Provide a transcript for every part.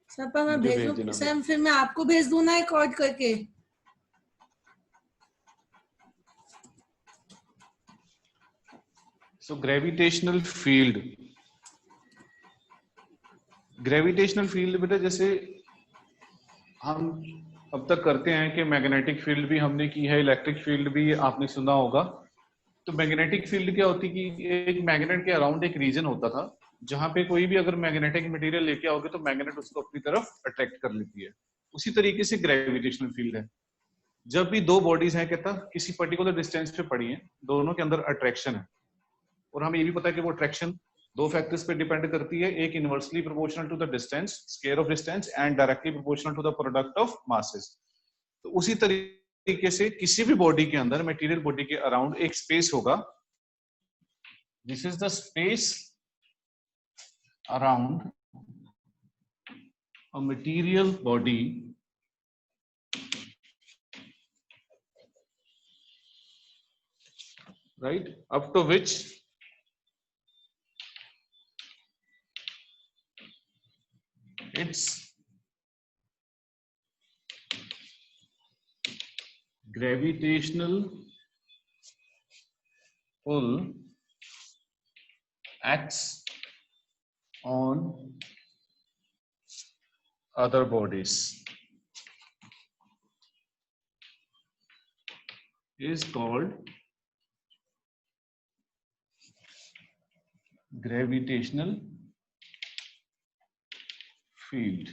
Sir पर मैं मुझे भेज भेजूं देना सर, फिर मैं आपको भेज दूं ना रिकॉर्ड करके? So gravitational field, gravitational field बेटा जैसे हम अब तक करते हैं कि मैग्नेटिक फील्ड भी हमने की है, इलेक्ट्रिक फील्ड भी आपने सुना होगा। तो मैग्नेटिक फील्ड क्या होती है कि एक मैग्नेट के अराउंड एक रीजन होता था जहां पे कोई भी अगर मैग्नेटिक मटेरियल लेके आओगे तो मैग्नेट उसको अपनी तरफ अट्रैक्ट कर लेती है। उसी तरीके से ग्रेविटेशनल फील्ड है। जब भी दो बॉडीज हैं कहता किसी पर्टिकुलर डिस्टेंस पे पड़ी हैं, दोनों के अंदर अट्रैक्शन है, और हमें ये भी पता है कि वो अट्रैक्शन दो फैक्टर्स पे डिपेंड करती है, एक inversely proportional to the distance, square of distance, and directly proportional to the product of masses. तो उसी तरीके से किसी भी बॉडी के अंदर, मटेरियल बॉडी के अराउंड एक स्पेस होगा। This is the space around a material body right, up to which its gravitational pull acts on other bodies is called gravitational field।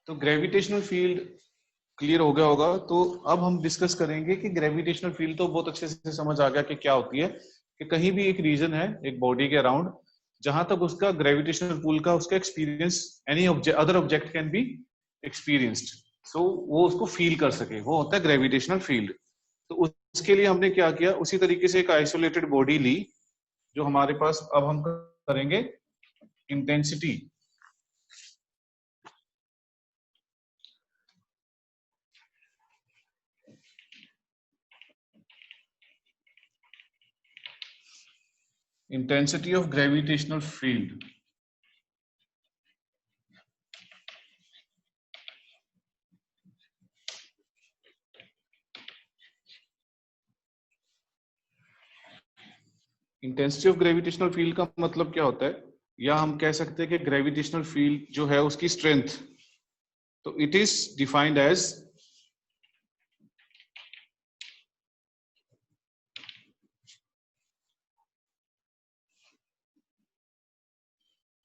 तो ग्रेविटेशनल फील्ड क्लियर हो गया होगा। तो अब हम डिस्कस करेंगे कि ग्रेविटेशनल फील्ड तो बहुत अच्छे से समझ आ गया कि क्या होती है, कि कहीं भी एक रीजन है एक बॉडी के अराउंड जहां तक उसका ग्रेविटेशनल पुल का उसका experience any other object can be experienced, so वो उसको फील कर सके, वो होता है ग्रेविटेशनल फील्ड। तो उसके लिए हमने क्या किया, उसी तरीके से एक आइसोलेटेड बॉडी ली जो हमारे पास, अब हम करेंगे intensity. Intensity of gravitational field. Intensity of gravitational field का मतलब क्या होता है, या हम कह सकते हैं कि ग्रेविटेशनल फील्ड जो है उसकी स्ट्रेंथ, तो it is defined as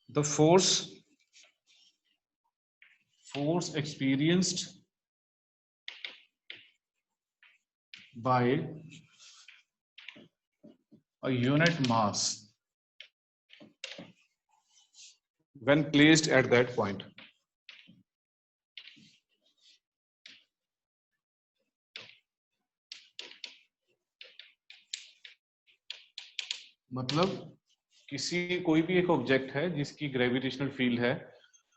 the force experienced by a unit mass when placed at that point। मतलब किसी कोई भी एक ऑब्जेक्ट है जिसकी ग्रेविटेशनल फील्ड है,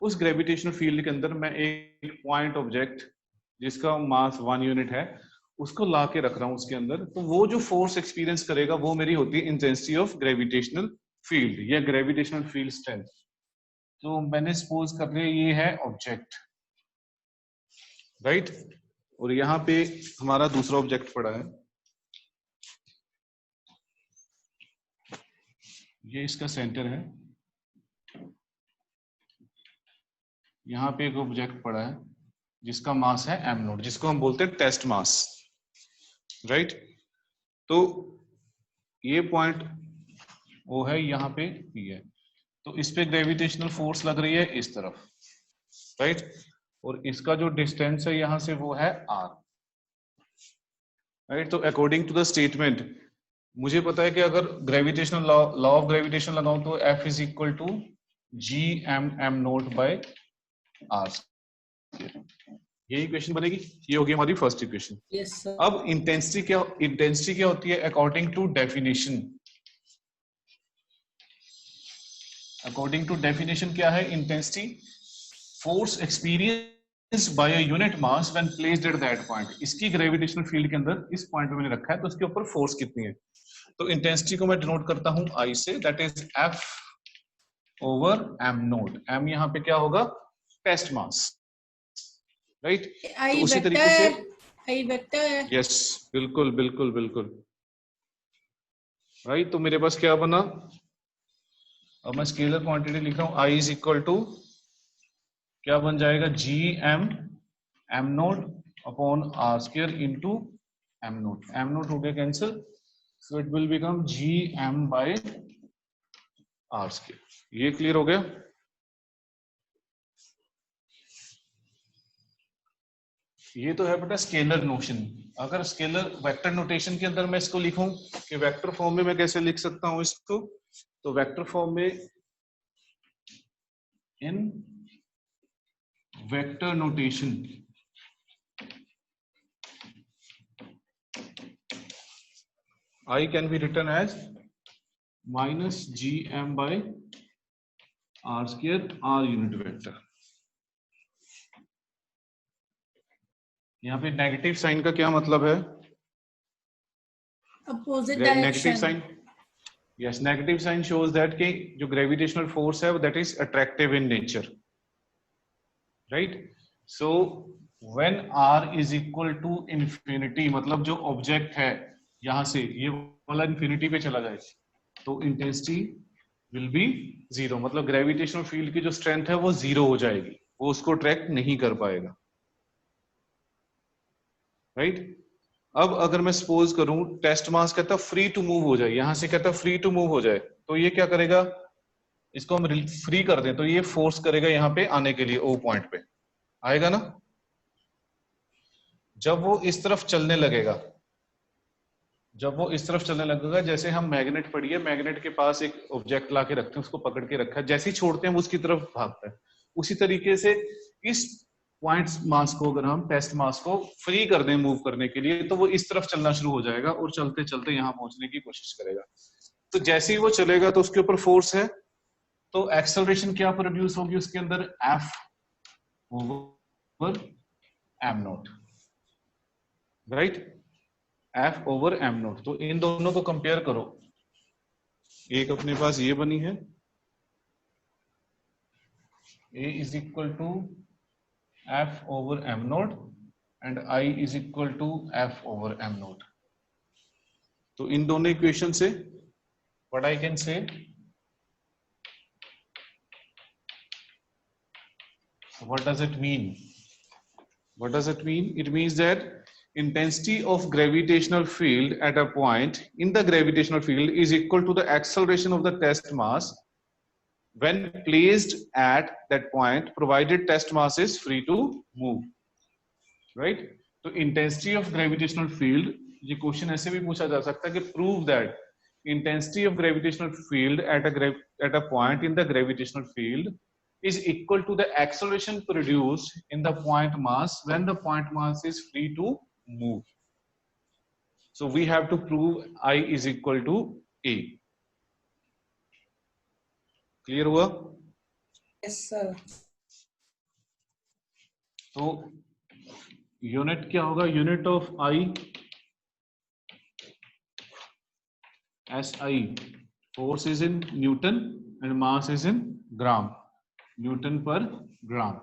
उस ग्रेविटेशनल फील्ड के अंदर मैं एक पॉइंट ऑब्जेक्ट जिसका मास 1 यूनिट है उसको ला के रख रहा हूं उसके अंदर, तो वो जो फोर्स एक्सपीरियंस करेगा वो मेरी होती है इंटेंसिटी ऑफ ग्रेविटेशनल फील्ड या ग्रेविटेशनल फील्ड स्ट्रेंथ। तो मैंने सपोज कर लिया ये है ऑब्जेक्ट, राइट, और यहाँ पे हमारा दूसरा ऑब्जेक्ट पड़ा है, ये इसका सेंटर है, यहाँ पे एक ऑब्जेक्ट पड़ा है जिसका मास है m नॉट, जिसको हम बोलते हैं टेस्ट मास, राइट। तो ये पॉइंट वो है, यहाँ पे P है, तो इस पे ग्रेविटेशनल फोर्स लग रही है इस तरफ, राइट, और इसका जो डिस्टेंस है यहां से वो है r, राइट। तो अकॉर्डिंग टू द स्टेटमेंट मुझे पता है कि अगर ग्रेविटेशनल लॉ ऑफ ग्रेविटेशन लगाऊं तो F is equal to G M M naught by R, यही इक्वेशन बनेगी। ये होगी हमारी फर्स्ट इक्वेशन। Yes sir. अब इंटेंसिटी क्या होती है according to definition. According to definition क्या है, intensity force experienced by a unit mass when placed at that point. इसकी ग्रेविटेशनल फील्ड के अंदर इस पॉइंट पे मैंने रखा है, तो इसके ऊपर फोर्स कितनी है। तो इंटेंसिटी को मैं डिनोट करता हूं I say, that is F over M naught. M यहाँ पे क्या होगा, टेस्ट मास, राइट। तो आई उसी वेक्टर तरीके से, है, आई वेक्टर है। यस, बिल्कुल बिल्कुल बिल्कुल, राइट। तो मेरे पास क्या बना, अब मैं स्केलर क्वांटिटी लिख रहा हूं, आई इज इक्वल टू क्या बन जाएगा, G M M naught upon R square into M naught हो गया cancel, so it will become G M by R square. ये क्लियर हो गया। ये तो है बेटा स्केलर नोशन। अगर स्केलर वेक्टर नोटेशन के अंदर मैं इसको लिखूं कि वेक्टर फॉर्म में मैं कैसे लिख सकता हूं इसको, तो वेक्टर फॉर्म में इन vector notation I can be written as minus gm by r square r unit vector। यहाँ पे नेगेटिव साइन का क्या मतलब है, opposite negative direction. Sign, yes, negative sign shows that कि जो ग्रेविटेशनल फोर्स है that is attractive in nature, right. So when r is equal to infinity, मतलब जो ऑब्जेक्ट है यहां से ये वाला इंफिनिटी पे चला जाए, तो इंटेंसिटी विल बी जीरो, मतलब ग्रेविटेशनल फील्ड की जो स्ट्रेंथ है वो जीरो हो जाएगी, वो उसको ट्रैक नहीं कर पाएगा, राइट। अब अगर मैं सपोज करूं टेस्ट मास कहता है फ्री टू मूव हो जाए, यहां से कहता है फ्री टू मूव हो जाए, तो ये क्या करेगा, इसको हम फ्री कर दें तो ये फोर्स करेगा यहाँ पे आने के लिए, ओ पॉइंट पे आएगा ना। जब वो इस तरफ चलने लगेगा, जब वो इस तरफ चलने लगेगा, जैसे हम मैग्नेट पढ़िए, मैग्नेट के पास एक ऑब्जेक्ट ला के रखते हैं, उसको पकड़ के रखा है, जैसे ही छोड़ते हैं वो उसकी तरफ भागता है, उसी तरीके से इस पॉइंट मास को अगर हम टेस्ट मास को फ्री कर दें मूव करने के लिए, तो वो इस तरफ चलना शुरू हो जाएगा और चलते चलते यहां पहुंचने की कोशिश करेगा। तो जैसे ही वो चलेगा तो उसके ऊपर फोर्स है, तो एक्सेलरेशन क्या प्रोड्यूस होगी उसके अंदर, F over M naught, right, F over M naught. तो इन दोनों को कंपेयर करो, एक अपने पास ये बनी है, A is equal to F over m naught and I is equal to F over m naught। तो इन दोनों इक्वेशन से what I can say, what does it mean, what does it mean, it means that intensity of gravitational field at a point in the gravitational field is equal to the acceleration of the test mass when placed at that point provided test mass is free to move, right। तो intensity of gravitational field, ये question ऐसे भी पूछा जा सकता है कि prove that intensity of gravitational field at a point in the gravitational field is equal to the acceleration produced in the point mass when the point mass is free to move। So we have to prove I is equal to A। Clear हुआ। Yes sir. तो unit क्या होगा, unit of I, SI, force is in Newton and mass is in gram, Newton per gram,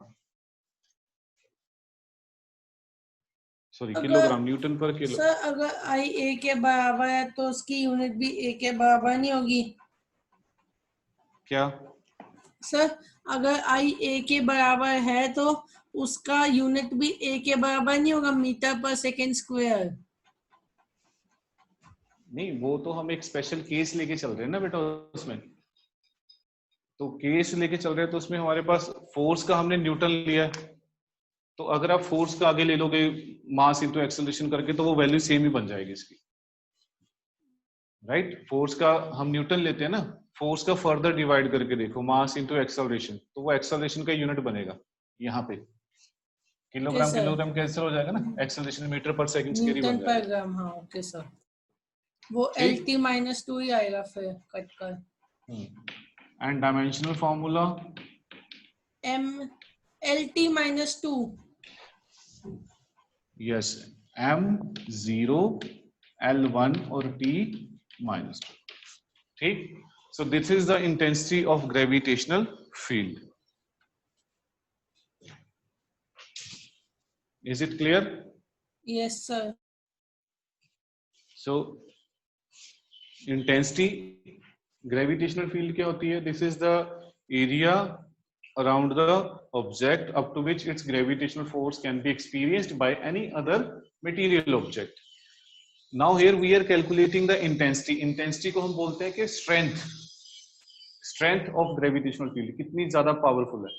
sorry अगर kilogram, Newton पर kilo. Sir अगर आई ए के बराबर है तो उसकी यूनिट भी ए के बराबर नहीं होगी क्या, सर? अगर आई ए के बराबर है तो उसका यूनिट भी ए के बराबर नहीं होगा, मीटर पर सेकेंड स्क्वायर। नहीं वो तो हम एक स्पेशल केस लेके चल रहे हैं ना बेटा उसमें, तो केस लेके चल रहे हैं तो उसमें हमारे पास फोर्स का हमने न्यूटन लिया है, तो अगर आप फोर्स का आगे ले लोगे मास इनटू एक्सेलरेशन करके तो वो वैल्यू सेम ही बन जाएगी इसकी, राइट। फोर्स का हम न्यूटन लेते हैं ना, फोर्स का फर्दर डिवाइड करके देखो मास इनटू एक्सेलरेशन, तो वो एक्सेलरेशन का यूनिट बनेगा यहाँ पे, okay kilogram sir, kilogram cancel हो जाएगा ना, एक्सेलरेशन मीटर पर सेकंड स्क्वायर ही न्यूटन बन पर जाएगा, ग्राम। हाँ ओके सर, वो एल ठीक। टी माइनस टू ही आएगा फिर कट कर। And dimensional formula M L T minus two, yes, M0 L1 और T -2, ठीक। So this is the intensity of gravitational field. Is it clear? Yes, sir. So intensity gravitational field क्या होती है? This is the area around the object up to which its gravitational force can be experienced by any other material object. Now here we are calculating the intensity. Intensity को हम बोलते हैं कि strength of gravitational field कितनी ज्यादा powerful है.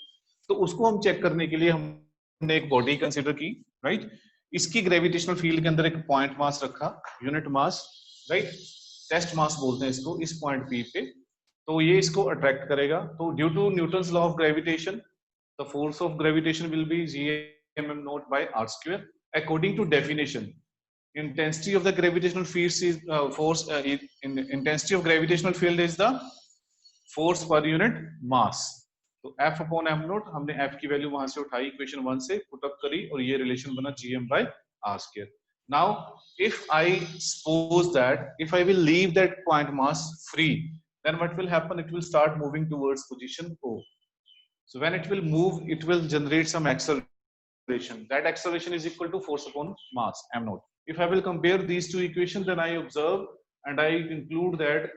तो उसको हम चेक करने के लिए हमने एक बॉडी कंसीडर की, राइट? इसकी ग्रेविटेशनल फील्ड के अंदर एक पॉइंट मास रखा, यूनिट मास, राइट? टेस्ट मास बोलते हैं इसको, इस पॉइंट पी पे. तो ये इसको अट्रैक्ट करेगा. तो due to Newton's law of gravitation the force of gravitation will be gmm naught by r square. According to definition, intensity of the gravitational field is intensity of gravitational field is the force per unit mass. तो F upon m note, हमने F की value वहां से उठाई, equation 1 से put up करी और ये रिलेशन बना gm by r square. Now if I suppose that if I will leave that point mass free, then what will happen? It will start moving towards position O. So when it will move, it will generate some acceleration. That acceleration is equal to force upon mass m naught. If I will compare these two equations, then I observe and I conclude that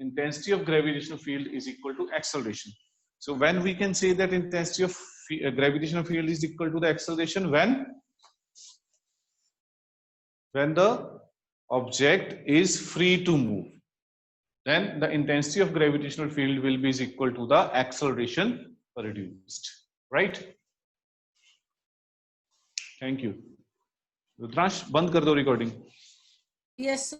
intensity of gravitational field is equal to acceleration. So when we can say that intensity of gravitational field is equal to the acceleration, when the object is free to move, then the intensity of gravitational field will be equal to the acceleration produced, right? Thank you. Rudransh बंद कर दो recording. Yes, sir.